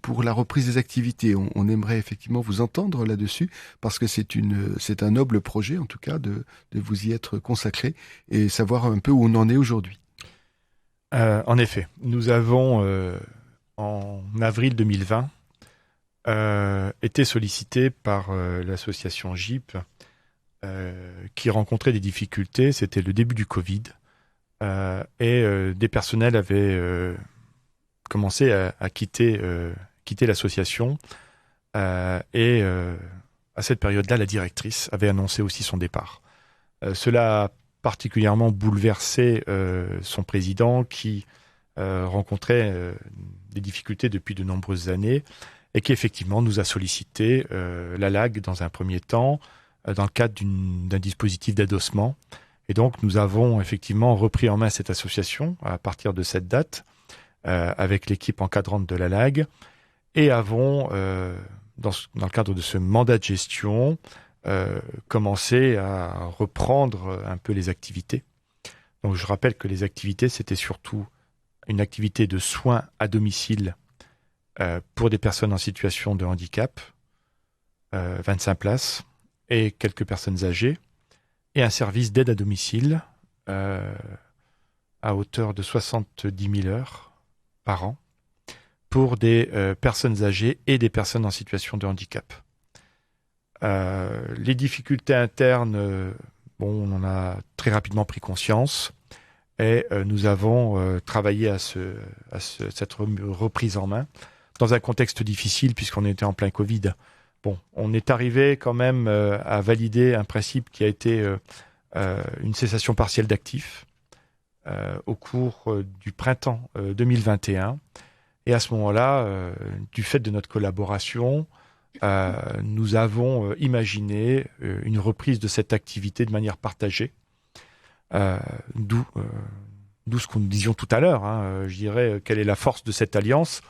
pour la reprise des activités. On aimerait effectivement vous entendre là-dessus parce que c'est un noble projet en tout cas de vous y être consacré et savoir un peu où on en est aujourd'hui. En effet, nous avons en avril 2020 été sollicités par l'association GIP qui rencontrait des difficultés. C'était le début du Covid et des personnels avaient commencé à quitter l'association et à cette période-là, la directrice avait annoncé aussi son départ. Cela a particulièrement bouleversé son président qui rencontrait des difficultés depuis de nombreuses années et qui effectivement nous a sollicité la LAG dans un premier temps dans le cadre d'un dispositif d'adossement. Et donc nous avons effectivement repris en main cette association à partir de cette date avec l'équipe encadrante de la LAG et avons, dans le cadre de ce mandat de gestion, commencé à reprendre un peu les activités. Donc je rappelle que les activités, c'était surtout une activité de soins à domicile pour des personnes en situation de handicap, 25 places, et quelques personnes âgées, et un service d'aide à domicile à hauteur de 70 000 heures par an pour des personnes âgées et des personnes en situation de handicap. Les difficultés internes, on en a très rapidement pris conscience et nous avons travaillé à cette reprise en main dans un contexte difficile puisqu'on était en plein Covid. On est arrivé quand même à valider un principe qui a été une cessation partielle d'actifs au cours du printemps 2021. Et à ce moment-là, du fait de notre collaboration, nous avons imaginé une reprise de cette activité de manière partagée. D'où ce que nous disions tout à l'heure. Je dirais, quelle est la force de cette alliance ?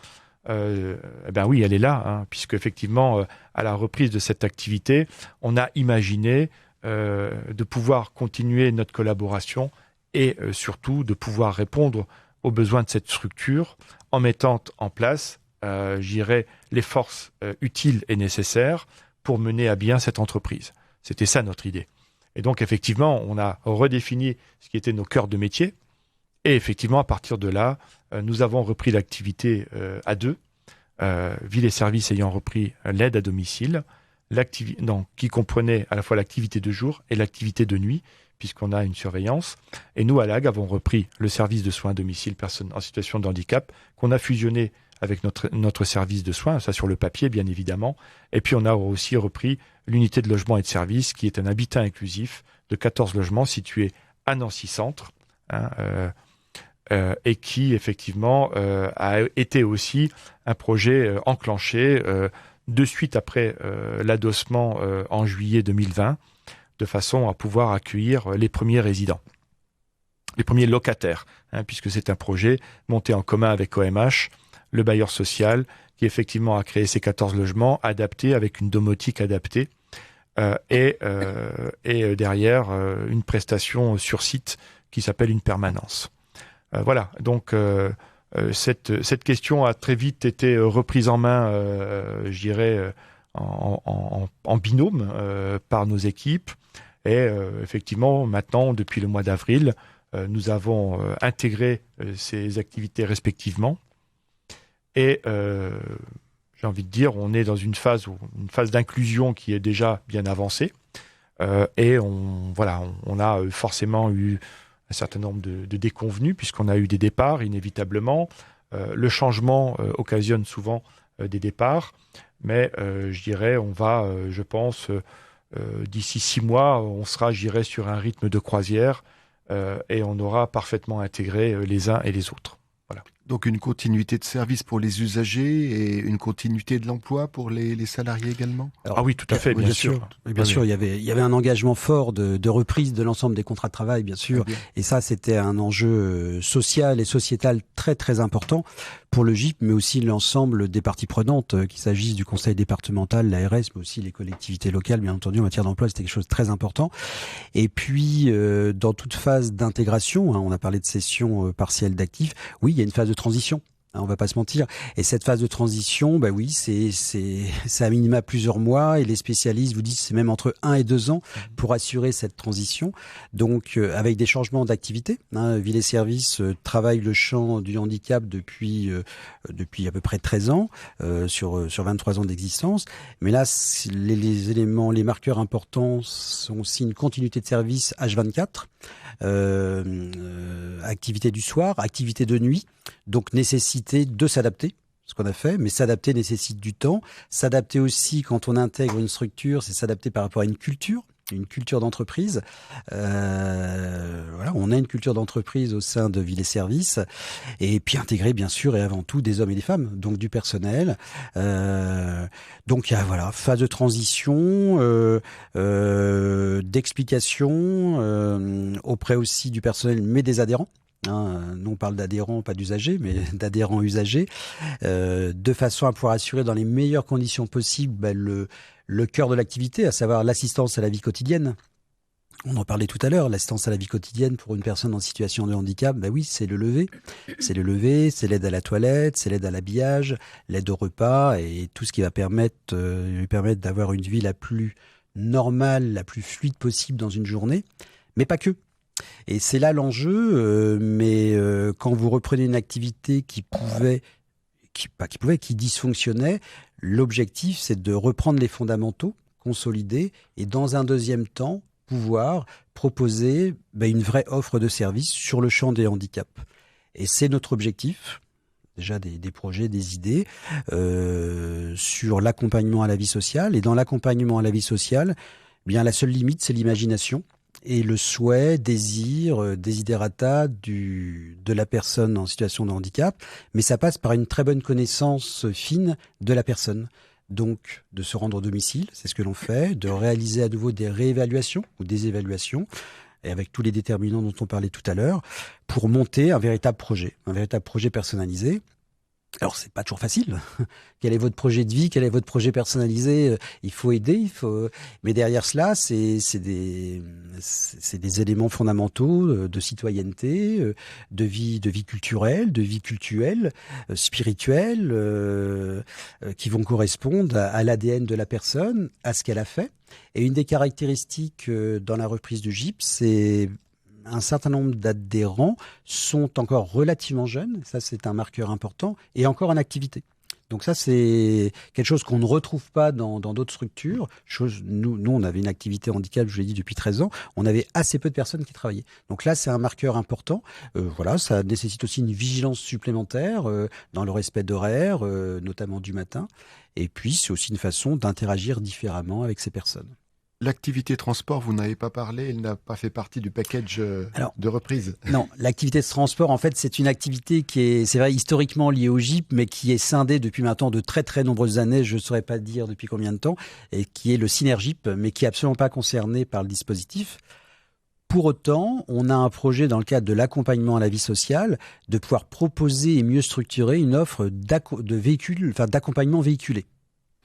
Oui, elle est là, puisque effectivement, à la reprise de cette activité, on a imaginé de pouvoir continuer notre collaboration et surtout de pouvoir répondre aux besoins de cette structure en mettant en place, les forces utiles et nécessaires pour mener à bien cette entreprise. C'était ça notre idée. Et donc effectivement, on a redéfini ce qui était nos cœurs de métier. Et effectivement, à partir de là, nous avons repris l'activité à deux, Ville et Services ayant repris l'aide à domicile, qui comprenait à la fois l'activité de jour et l'activité de nuit, puisqu'on a une surveillance. Et nous, à LAG, avons repris le service de soins à domicile personnes en situation de handicap, qu'on a fusionné avec notre service de soins, ça sur le papier, bien évidemment. Et puis, on a aussi repris l'unité de logement et de services, qui est un habitat inclusif de 14 logements situés à Nancy-Centre, et qui, effectivement, a été aussi un projet enclenché de suite après l'adossement en juillet 2020, de façon à pouvoir accueillir les premiers résidents, les premiers locataires, puisque c'est un projet monté en commun avec OMH, le bailleur social, qui effectivement a créé ces 14 logements adaptés avec une domotique adaptée et derrière une prestation sur site qui s'appelle une permanence. Voilà, donc cette question a très vite été reprise en main, en binôme par nos équipes. Et effectivement, maintenant, depuis le mois d'avril, nous avons intégré ces activités respectivement. Et j'ai envie de dire, on est dans une phase d'inclusion qui est déjà bien avancée. Et on a forcément eu un certain nombre de déconvenus, puisqu'on a eu des départs, inévitablement. Le changement occasionne souvent des départs. Mais on va, je pense, d'ici 6 mois, on sera, je dirais, sur un rythme de croisière et on aura parfaitement intégré les uns et les autres. Voilà. Donc une continuité de service pour les usagers et une continuité de l'emploi pour les salariés également. Alors, oui, tout à fait, bien sûr. Bien sûr, il y avait un engagement fort de reprise de l'ensemble des contrats de travail, bien sûr. Et ça, c'était un enjeu social et sociétal très très important pour le GIP, mais aussi l'ensemble des parties prenantes, qu'il s'agisse du conseil départemental, l'ARS, mais aussi les collectivités locales, bien entendu, en matière d'emploi, c'était quelque chose de très important. Et puis, dans toute phase d'intégration, on a parlé de cession partielle d'actifs, oui, il y a une phase de transition. On va pas se mentir. Et cette phase de transition, oui, c'est à minima plusieurs mois, et les spécialistes vous disent c'est même entre 1 et 2 ans pour assurer cette transition. Donc, avec des changements d'activité, Ville et Services travaille le champ du handicap depuis à peu près 13 ans, sur 23 ans d'existence. Mais là, les éléments, les marqueurs importants sont aussi une continuité de service H24, activité du soir, activité de nuit, donc nécessité de s'adapter, ce qu'on a fait, mais s'adapter nécessite du temps. S'adapter aussi, quand on intègre une structure, c'est s'adapter par rapport à une culture d'entreprise. Voilà, on a une culture d'entreprise au sein de Ville et Services, et puis intégrer bien sûr et avant tout des hommes et des femmes, donc du personnel. Donc il y a phase de transition, d'explication auprès aussi du personnel, mais des adhérents. Nous on parle d'adhérents, pas d'usagers, mais d'adhérents usagers, de façon à pouvoir assurer dans les meilleures conditions possibles le cœur de l'activité, à savoir l'assistance à la vie quotidienne. On en parlait tout à l'heure, l'assistance à la vie quotidienne pour une personne en situation de handicap, oui, c'est le lever. C'est le lever, c'est l'aide à la toilette, c'est l'aide à l'habillage, l'aide au repas et tout ce qui va lui permettre d'avoir une vie la plus normale, la plus fluide possible dans une journée, mais pas que. Et c'est là l'enjeu, quand vous reprenez une activité qui dysfonctionnait, l'objectif c'est de reprendre les fondamentaux, consolider et dans un deuxième temps pouvoir proposer une vraie offre de service sur le champ des handicaps. Et c'est notre objectif, déjà des projets, des idées, sur l'accompagnement à la vie sociale. Et dans l'accompagnement à la vie sociale, la seule limite c'est l'imagination. Et le souhait, désir, desiderata de la personne en situation de handicap, mais ça passe par une très bonne connaissance fine de la personne. Donc, de se rendre au domicile, c'est ce que l'on fait, de réaliser à nouveau des réévaluations ou des évaluations, et avec tous les déterminants dont on parlait tout à l'heure, pour monter un véritable projet personnalisé. Alors, c'est pas toujours facile. Quel est votre projet de vie? Quel est votre projet personnalisé? Il faut aider, mais derrière cela, c'est des éléments fondamentaux de citoyenneté, de vie culturelle, de vie cultuelle, spirituelle, qui vont correspondre à l'ADN de la personne, à ce qu'elle a fait. Et une des caractéristiques dans la reprise du GIP, c'est un certain nombre d'adhérents sont encore relativement jeunes, ça c'est un marqueur important, et encore en activité. Donc ça c'est quelque chose qu'on ne retrouve pas dans d'autres structures. Nous on avait une activité handicap, je l'ai dit, depuis 13 ans, on avait assez peu de personnes qui travaillaient. Donc là c'est un marqueur important, ça nécessite aussi une vigilance supplémentaire dans le respect d'horaires, notamment du matin, et puis c'est aussi une façon d'interagir différemment avec ces personnes. L'activité transport, vous n'avez pas parlé, elle n'a pas fait partie du package de reprise. Non, l'activité de transport, en fait, c'est une activité qui est, c'est vrai, historiquement liée au GIP, mais qui est scindée depuis maintenant de très très nombreuses années, je ne saurais pas dire depuis combien de temps, et qui est le Synergip, mais qui est absolument pas concerné par le dispositif. Pour autant, on a un projet dans le cadre de l'accompagnement à la vie sociale de pouvoir proposer et mieux structurer une offre d'accompagnement véhiculé.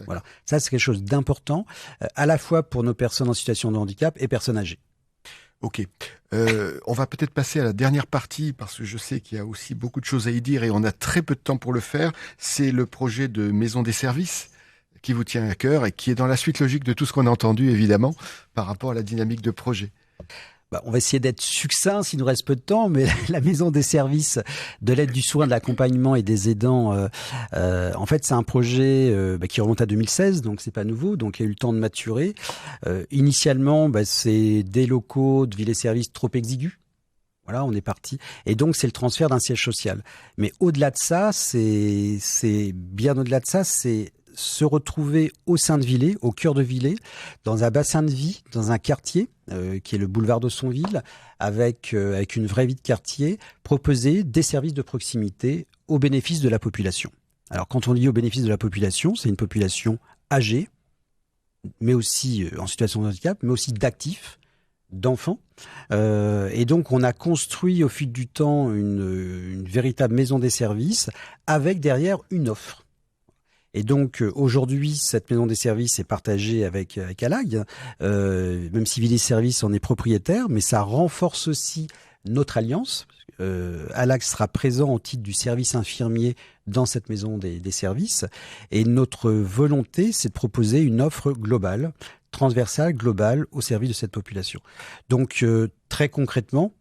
Voilà, ça c'est quelque chose d'important, à la fois pour nos personnes en situation de handicap et personnes âgées. Ok, on va peut-être passer à la dernière partie parce que je sais qu'il y a aussi beaucoup de choses à y dire et on a très peu de temps pour le faire. C'est le projet de maison des services qui vous tient à cœur et qui est dans la suite logique de tout ce qu'on a entendu évidemment par rapport à la dynamique de projet. On va essayer d'être succinct s'il nous reste peu de temps, mais la maison des services de l'aide du soin, de l'accompagnement et des aidants, en fait, c'est un projet qui remonte à 2016, donc c'est pas nouveau, donc il y a eu le temps de maturer. Initialement, c'est des locaux de Ville et Services trop exigus. Voilà, on est parti. Et donc, c'est le transfert d'un siège social. Mais au-delà de ça, c'est bien au-delà de ça, c'est se retrouver au sein de Villers, au cœur de Villers, dans un bassin de vie, dans un quartier qui est le boulevard d'Aussonville, avec une vraie vie de quartier, proposer des services de proximité au bénéfice de la population. Alors quand on dit au bénéfice de la population, c'est une population âgée, mais aussi en situation de handicap, mais aussi d'actifs, d'enfants. Et donc on a construit au fil du temps une véritable maison des services avec derrière une offre. Et donc aujourd'hui, cette maison des services est partagée avec Alag, même si Villers Services en est propriétaire, mais ça renforce aussi notre alliance. Alag sera présent au titre du service infirmier dans cette maison des services. Et notre volonté, c'est de proposer une offre globale, transversale, globale, au service de cette population. Donc très concrètement,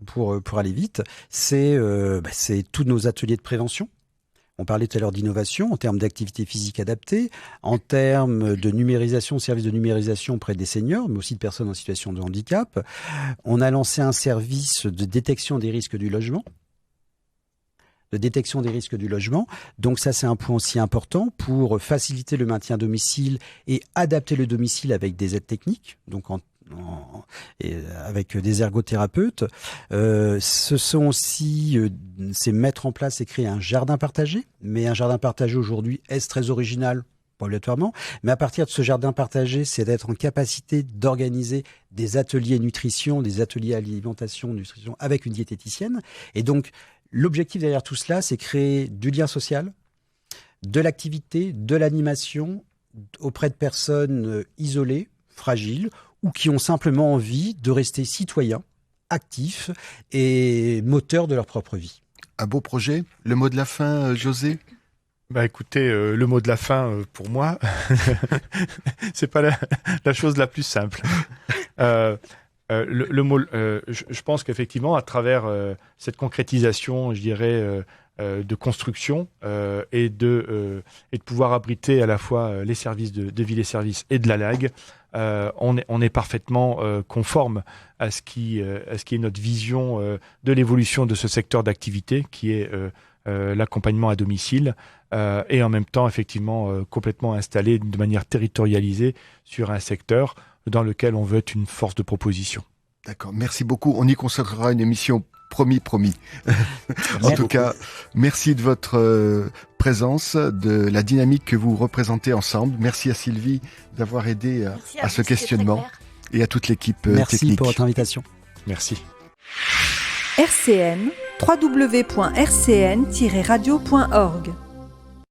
pour aller vite, c'est tous nos ateliers de prévention. On parlait tout à l'heure d'innovation en termes d'activité physique adaptée, en termes de numérisation, service de numérisation auprès des seniors, mais aussi de personnes en situation de handicap. On a lancé un service de détection des risques du logement. Donc ça, c'est un point aussi important pour faciliter le maintien à domicile et adapter le domicile avec des aides techniques, donc avec des ergothérapeutes. Ce sont aussi, c'est mettre en place et créer un jardin partagé. Mais un jardin partagé aujourd'hui, est-ce très original ? Pas obligatoirement. Mais à partir de ce jardin partagé, c'est d'être en capacité d'organiser des ateliers nutrition, des ateliers alimentation, nutrition avec une diététicienne. Et donc, l'objectif derrière tout cela, c'est créer du lien social, de l'activité, de l'animation auprès de personnes isolées, fragiles, ou qui ont simplement envie de rester citoyens, actifs et moteurs de leur propre vie. Un beau projet. Le mot de la fin, José ? Écoutez, le mot de la fin, pour moi, c'est pas la chose la plus simple. Le mot, je pense qu'effectivement, à travers cette concrétisation, je dirais, de construction et de pouvoir abriter à la fois les services de Villers Services et de l'Alag, on est parfaitement conforme à ce qui est notre vision de l'évolution de ce secteur d'activité qui est l'accompagnement à domicile et en même temps effectivement complètement installé de manière territorialisée sur un secteur dans lequel on veut être une force de proposition. D'accord, merci beaucoup. On y consacrera une émission, promis. En tout cas, merci de votre présence, de la dynamique que vous représentez ensemble. Merci à Sylvie d'avoir aidé à ce questionnement et à toute l'équipe technique. Merci pour votre invitation. Merci. RCN, www.rcn-radio.org